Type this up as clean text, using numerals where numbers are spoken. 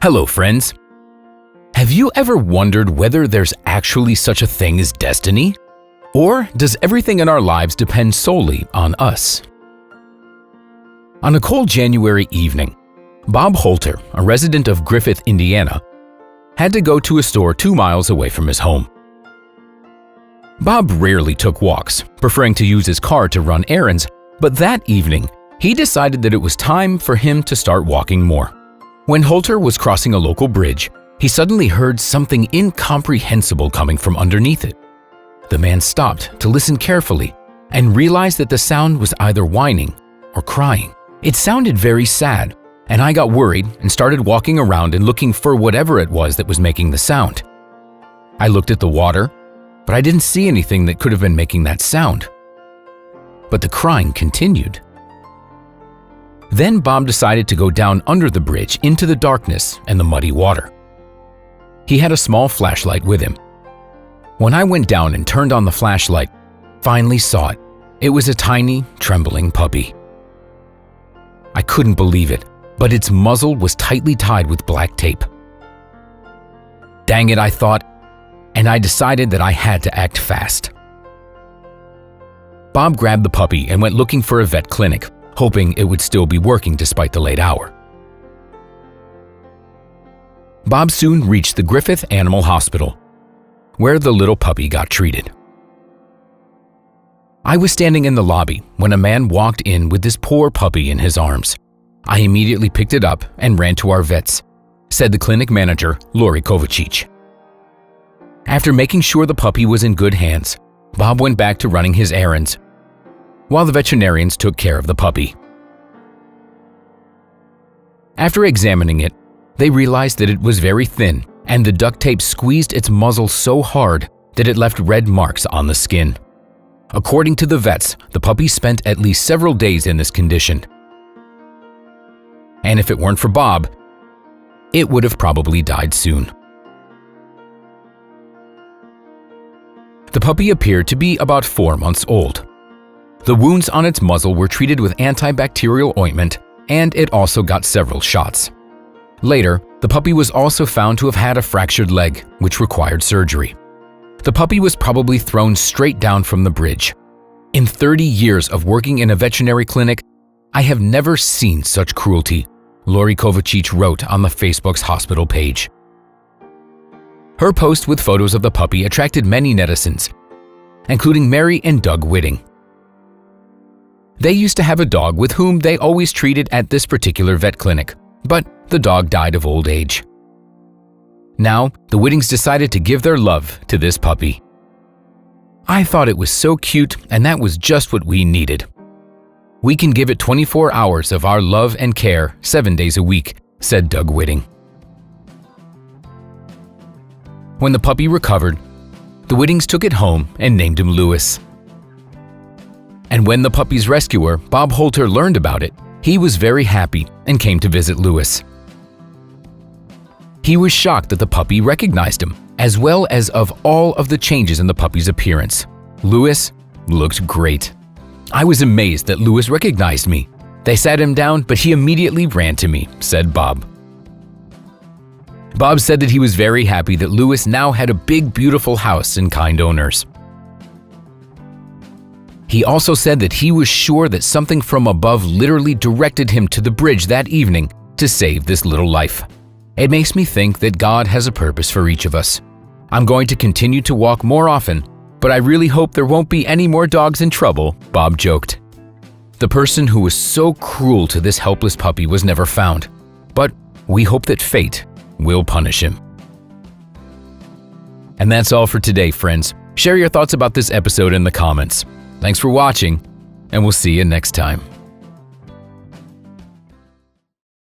Hello, friends. Have you ever wondered whether there's actually such a thing as destiny? Or does everything in our lives depend solely on us? On a cold January evening, Bob Holter, a resident of Griffith, Indiana, had to go to a store 2 miles away from his home. Bob rarely took walks, preferring to use his car to run errands, but that evening, he decided that it was time for him to start walking more. When Holter was crossing a local bridge, he suddenly heard something incomprehensible coming from underneath it. The man stopped to listen carefully and realized that the sound was either whining or crying. It sounded very sad, and I got worried and started walking around and looking for whatever it was that was making the sound. I looked at the water, but I didn't see anything that could have been making that sound. But the crying continued. Then Bob decided to go down under the bridge into the darkness and the muddy water. He had a small flashlight with him. When I went down and turned on the flashlight, finally saw it. It was a tiny, trembling puppy. I couldn't believe it, but its muzzle was tightly tied with black tape. Dang it, I thought, and I decided that I had to act fast. Bob grabbed the puppy and went looking for a vet clinic, hoping it would still be working despite the late hour. Bob soon reached the Griffith Animal Hospital, where the little puppy got treated. I was standing in the lobby when a man walked in with this poor puppy in his arms. I immediately picked it up and ran to our vets, said the clinic manager, Lori Kovacic. After making sure the puppy was in good hands, Bob went back to running his errands, while the veterinarians took care of the puppy. After examining it, they realized that it was very thin, and the duct tape squeezed its muzzle so hard that it left red marks on the skin. According to the vets, the puppy spent at least several days in this condition. And if it weren't for Bob, it would have probably died soon. The puppy appeared to be about 4 months old. The wounds on its muzzle were treated with antibacterial ointment, and it also got several shots. Later, the puppy was also found to have had a fractured leg, which required surgery. The puppy was probably thrown straight down from the bridge. In 30 years of working in a veterinary clinic, I have never seen such cruelty, Lori Kovacic wrote on the Facebook's hospital page. Her post with photos of the puppy attracted many netizens, including Mary and Doug Whitting. They used to have a dog with whom they always treated at this particular vet clinic, but the dog died of old age. Now, the Whittings decided to give their love to this puppy. I thought it was so cute, and that was just what we needed. We can give it 24 hours of our love and care 7 days a week, said Doug Whitting. When the puppy recovered, the Whittings took it home and named him Lewis. And when the puppy's rescuer, Bob Holter, learned about it, he was very happy and came to visit Lewis. He was shocked that the puppy recognized him, as well as of all of the changes in the puppy's appearance. Lewis looked great. I was amazed that Lewis recognized me. They sat him down, but he immediately ran to me, said Bob. Bob said that he was very happy that Lewis now had a big, beautiful house and kind owners. He also said that he was sure that something from above literally directed him to the bridge that evening to save this little life. It makes me think that God has a purpose for each of us. I'm going to continue to walk more often, but I really hope there won't be any more dogs in trouble, Bob joked. The person who was so cruel to this helpless puppy was never found, but we hope that fate will punish him. And that's all for today, friends. Share your thoughts about this episode in the comments. Thanks for watching, and we'll see you next time.